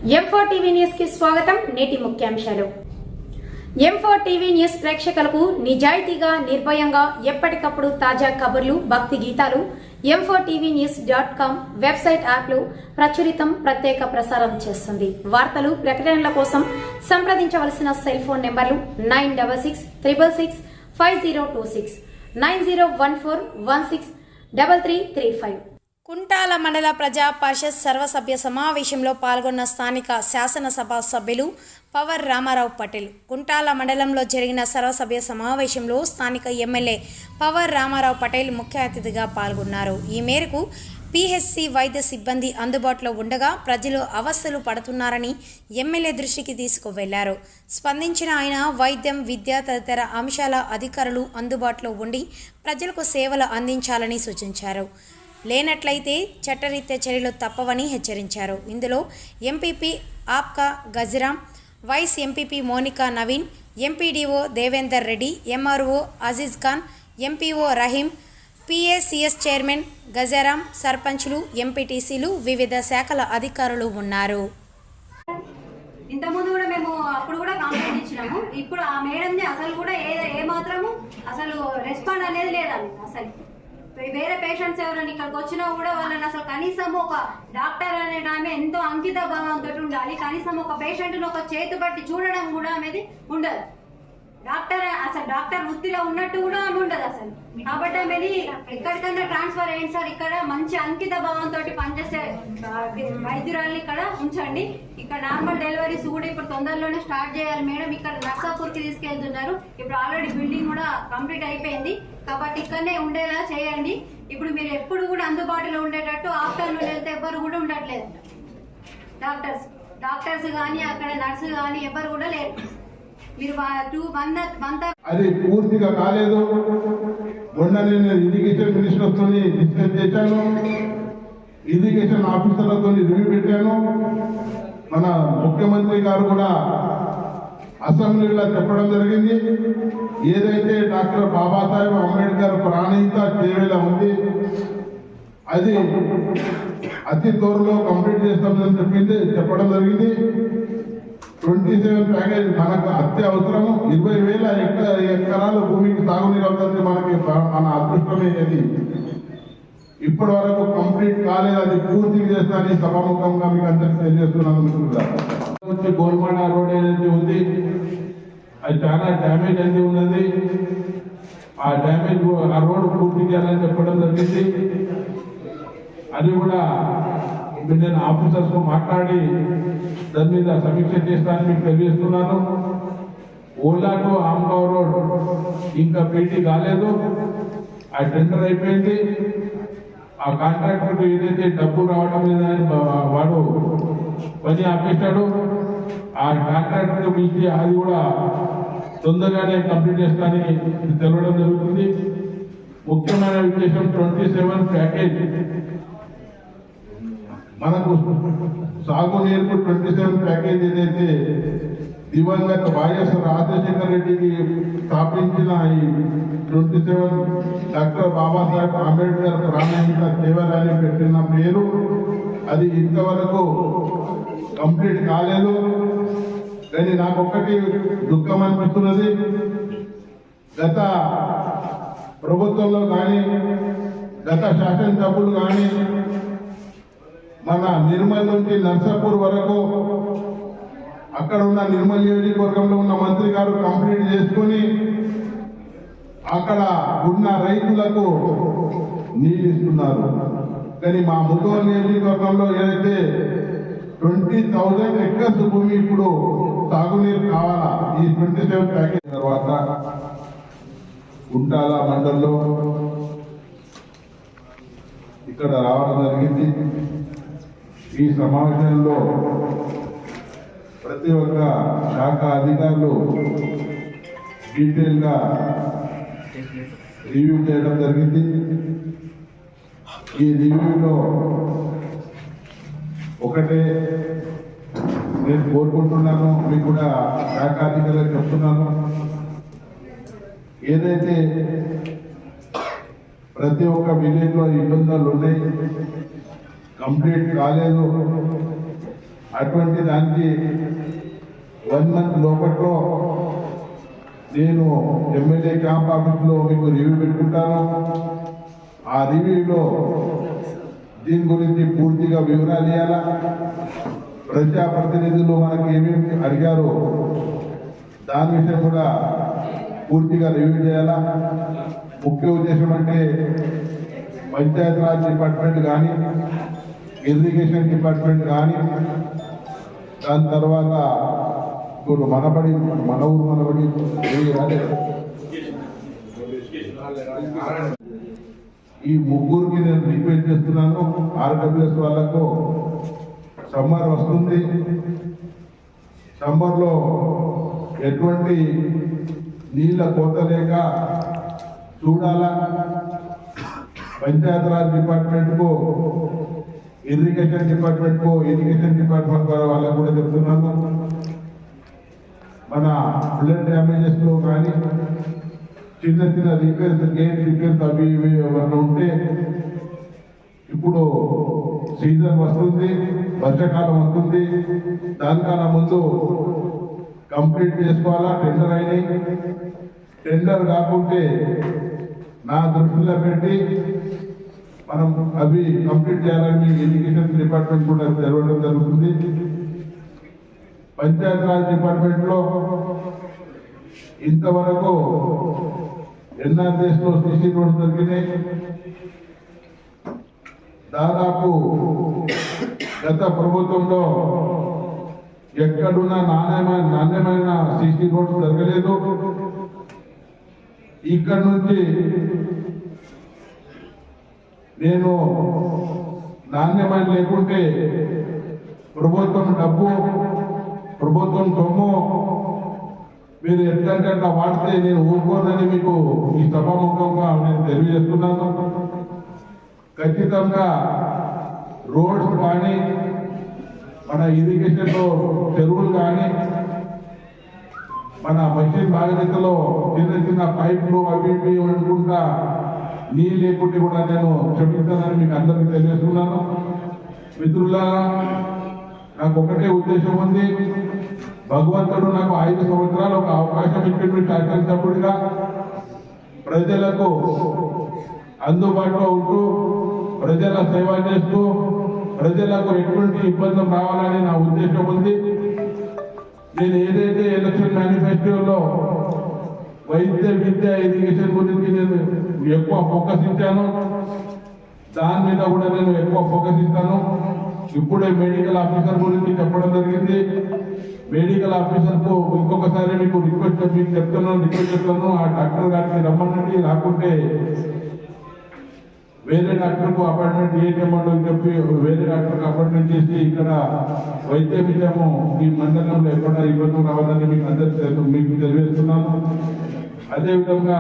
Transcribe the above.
M4 TV news కి స్వాగతం. నేటి ముఖ్యాంశాలు. M4 టీవీ న్యూస్ ప్రేక్షకులకు నిజాయితీగా, నిర్భయంగా ఎప్పటికప్పుడు తాజా కబుర్లు, భక్తి గీతాలు m4tvnews.com వెబ్సైట్ యాప్లో ప్రత్యేక ప్రసారం చేస్తుంది. వార్తలు, ప్రకటనల కోసం సంప్రదించవలసిన సెల్ ఫోన్ నెంబర్లు 9666665026 9014163335. కుంటాల మండల ప్రజా పరిషత్ సర్వసభ్య సమావేశంలో పాల్గొన్న స్థానిక శాసనసభ సభ్యులు పవర్ రామారావు పటేల్. కుంటాల మండలంలో జరిగిన సర్వసభ్య సమావేశంలో స్థానిక ఎమ్మెల్యే పవర్ రామారావు పటేల్ ముఖ్య అతిథిగా పాల్గొన్నారు. ఈ మేరకు పిహెచ్సి వైద్య సిబ్బంది అందుబాటులో ఉండగా ప్రజలు అవస్థలు పడుతున్నారని ఎమ్మెల్యే దృష్టికి తీసుకువెళ్లారు. స్పందించిన ఆయన వైద్యం, విద్య తదితర అంశాల అధికారులు అందుబాటులో ఉండి ప్రజలకు సేవలు అందించాలని సూచించారు. లేనట్లయితే చట్టరీత్యా చర్యలు తప్పవని హెచ్చరించారు. ఇందులో MPP Apka Gajaram, vice MPP Monika Naveen, MPDO Devender Reddy, MRO Aziz Khan, MPO Rahim, PACS chairman Gajaram, సర్పంచ్లు, ఎంపీటీసీలు, వివిధ శాఖల అధికారులు ఉన్నారు. ఇంతకుముందు కూడా మేము అప్పుడు కూడా కంప్లైంట్ ఇచ్చినాము. ఇప్పుడు ఆ మేడంని అసలు కూడా ఏమాత్రము అసలు రెస్పాండ్ అనేది లేదండి. అసలు వేరే పేషెంట్స్ ఎవరైనా ఇక్కడికి వచ్చినా కూడా వాళ్ళని అసలు కనీసం ఒక డాక్టర్ అనే ఆమె ఎంతో అంకిత భావంతో ఉండాలి. కనీసం ఒక పేషెంట్ని ఒక చేతు పట్టి చూడడం కూడా అనేది ఉండదు. డాక్టర్ వృత్తిలో ఉన్నట్టు కూడా ఆమె ఉండదు అసలు. కాబట్టి ఆమెది ఎక్కడికైనా ట్రాన్స్ఫర్ అయ్యింది సార్. ఇక్కడ మంచి అంకిత భావంతో పనిచేసే వైద్యురాల్ని ఇక్కడ ఉంచండి. ఇక్కడ నార్మల్ డెలివరీస్ కూడా ఇప్పుడు తొందరలోనే స్టార్ట్ చేయాలి మేడం. ఇక్కడ నర్సాపూర్కి తీసుకెళ్తున్నారు. ఇప్పుడు ఆల్రెడీ బిల్డింగ్ కూడా కంప్లీట్ అయిపోయింది. కాబట్టి ఇక్కడనే ఉండేలా చేయండి. ఇప్పుడు మీరు ఎప్పుడు కూడా అందుబాటులో ఉండేటట్టు ఆఫ్టర్నూన్ వెళ్తే ఎవరు కూడా ఉండట్లేదు. డాక్టర్స్ కానీ అక్కడ నర్సు కానీ ఎవరు కూడా లేరు. మీరు అది పూర్తిగా కాలేదు. మొన్న నేను ఇరిగేషన్ మినిస్టర్తో డిస్కస్ చేశాను, ఇరిగేషన్ ఆఫీసర్లతో రివ్యూ పెట్టాను. మన ముఖ్యమంత్రి గారు కూడా అసెంబ్లీలో చెప్పడం జరిగింది. ఏదైతే డాక్టర్ బాబాసాహెబ్ అంబేద్కర్ ప్రాణహిత చేవేలా ఉంది అది అతి త్వరలో కంప్లీట్ చేస్తామని చెప్పడం జరిగింది. 27 ప్యాకేజ్ మనకు అత్యవసరము. 20,000 ఎకరాల భూమికి సాగునీరు అవుతుంది. మన అదృష్టమే అది. ఇప్పటి వరకు కంప్లీట్ కాలేదు. అది పూర్తి చేస్తానని సభాముఖంగా మీకు అందరికీ తెలియజేస్తున్నాను. గోల్మాడ రోడ్ ఏదైతే ఉంది అది చాలా డ్యామేజ్ అనేది ఉన్నది. ఆ డ్యామేజ్ ఆ రోడ్ పూర్తి చేయాలని చెప్పడం జరిగింది. అది కూడా నేను ఆఫీసర్స్ తో మాట్లాడి దాని మీద సమీక్ష చేస్తానని మీకు తెలియజేస్తున్నాను. ఓలా టు ఆంగావ్ రోడ్ ఇంకా పేటీ కాలేదు. ఆ టెండర్ అయిపోయింది. ఆ కాంట్రాక్టర్ ఏదైతే డబ్బు రావడం లేదని వాడు పని ఆపేశాడు. ఆ కాంట్రాక్టర్ పిలిచి అది కూడా తొందరగానే కంప్లీట్ చేస్తానని తెలవడం జరుగుతుంది. ముఖ్యమైన విషయం 27 ప్యాకేజ్ మనకు సాగునీరుకు 27 ప్యాకేజ్ ఏదైతే దివంగత వైఎస్ రాజశేఖర రెడ్డికి స్థాపించిన ఈ 27 డాక్టర్ బాబాసాహెబ్ అంబేద్కర్ ప్రాణహిత సేవలని పెట్టిన పేరు అది ఇంతవరకు కంప్లీట్ కాలేదు. కానీ నాకు ఒక్కటి దుఃఖం అనిపిస్తున్నది. గత ప్రభుత్వంలో కానీ గత శాసనసభ్యులు కానీ మన నిర్మల్ నుంచి నర్సాపూర్ వరకు అక్కడ ఉన్న నిర్మల్ నియోజకవర్గంలో ఉన్న మంత్రి గారు కంప్లీట్ చేసుకుని అక్కడ ఉన్న రైతులకు నీళ్ళు ఇస్తున్నారు. కానీ మా ముదోల్ నియోజకవర్గంలో ఏదైతే 20,000 ఎకర్స్ భూమి ఇప్పుడు సాగునీరు కావాలా ఈ 27 ప్యాకేజ్ తర్వాత కుంటాల మండలంలో ఇక్కడ రావడం జరిగింది. ఈ సమావేశంలో ప్రతి ఒక్క శాఖ అధికారులు డీటెయిల్గా రివ్యూ చేయడం జరిగింది. ఈ రివ్యూలో ఒకటే నేను కోరుకుంటున్నాను, మీకు కూడా శాఖ అధికారులకు చెప్తున్నాను. ఏదైతే ప్రతి ఒక్క విలేజ్లో ఇబ్బందులు ఉన్నాయి, కంప్లీట్ కాలేదు. అటువంటి దానికి 1 మంత్ లోపట్లో నేను ఎమ్మెల్యే క్యాంప్ ఆఫీస్లో మీకు రివ్యూ పెట్టుకుంటాను. ఆ రివ్యూలో దీని గురించి పూర్తిగా వివరాలు ఇవ్వాలా, ప్రజాప్రతినిధులు మనకి ఏమేమి అడిగారో దాని విషయం కూడా పూర్తిగా రివ్యూ చేయాలా. ముఖ్య ఉద్దేశం అంటే పంచాయతీరాజ్ డిపార్ట్మెంట్ కానీ, ఇరిగేషన్ డిపార్ట్మెంట్ కానీ, దాని తర్వాత ఇప్పుడు మన ఊరు మనబడి ఏవి రాలేదు. ఈ ముగ్గురికి నేను రిక్వెస్ట్ చేస్తున్నాను. ఆర్డబ్ల్యూఎస్ వాళ్ళకు సమ్మర్ వస్తుంది, సమ్మర్లో ఎటువంటి నీళ్ళ కోత లేక చూడాలా. పంచాయతీరాజ్ డిపార్ట్మెంట్కు, ఇరిగేషన్ డిపార్ట్మెంట్ వాళ్ళకు కూడా చెప్తున్నాను. మన ఫ్లడ్ డ్యామేజెస్లో కానీ చిన్న చిన్న రిపేర్స్, గేట్ రిపేర్స్ అవి ఇవి ఏమన్నా ఉంటే, ఇప్పుడు సీజన్ వస్తుంది, వర్షాకాలం వస్తుంది, దానికన్నా ముందు కంప్లీట్ చేసుకోవాలా. టెండర్ అయినాయి, టెండర్ కాకుంటే నా దృష్టిలో పెట్టి మనం అవి కంప్లీట్ చేయాలని ఎడ్యుకేషన్ డిపార్ట్మెంట్ కూడా తెరవడం జరుగుతుంది. పంచాయతీరాజ్ డిపార్ట్మెంట్లో ఇంతవరకు ఎన్ఆర్ఎస్లో సిసి రోడ్డు దొరికినాయి. దాదాపు గత ప్రభుత్వంలో ఎక్కడున్న నాణ్యమైన సిసి రోడ్డు జరగలేదు. ఇక్కడ నుంచి నేను నాణ్యమైన లేకుంటే ప్రభుత్వం డబ్బు, ప్రభుత్వం సొమ్ము మీరు ఎట్లంటే అట్లా వాడితే నేను ఊరుకోనని మీకు ఈ సభాముఖంగా నేను తెలియజేస్తున్నాను. ఖచ్చితంగా రోడ్స్ కానీ, మన ఇరిగేషన్లో చెరువులు కానీ, మన మషిన్ బాధ్యతలో చిన్న చిన్న పైపులు అవి ఇవి అనుకుంటా నీళ్ళు లేకుంటే కూడా నేను క్షమిస్తానని మీకు అందరికీ తెలియజేస్తున్నాను. మిత్రులారా, నాకు ఒకటే ఉద్దేశం ఉంది. భగవంతుడు నాకు 5 సంవత్సరాలు ఒక అవకాశం ఇచ్చింది శాసనసభ్యుడిగా. ప్రజలకు అందుబాటులో ఉంటూ, ప్రజల సేవ చేస్తూ, ప్రజలకు ఎటువంటి ఇబ్బంది రావాలని నా ఉద్దేశం ఉంది. నేను ఏదైతే ఎలక్షన్ మేనిఫెస్టోలో వైద్య, విద్య, ఇరిగేషన్ గురించి నేను ఎక్కువ ఫోకస్ ఇచ్చాను, దాని మీద కూడా నేను ఎక్కువ ఫోకస్ ఇస్తాను. ఇప్పుడే మెడికల్ ఆఫీసర్ గురించి చెప్పడం జరిగింది. మెడికల్ ఆఫీసర్కు ఇంకొకసారి మీకు రిక్వెస్ట్ చేస్తున్నాను, ఆ డాక్టర్ గారికి రమ్మనండి, రాకుంటే వేరే డాక్టర్కు అపాయింట్మెంట్ చేయమని చెప్పి వేరే డాక్టర్కి అపాయింట్మెంట్ చేసి ఇక్కడ వైద్య విషయము ఈ మండలంలో ఎక్కడ ఇబ్బంది రావాలని మీకు అందరికీ మీకు తెలియజేస్తున్నాను. అదేవిధంగా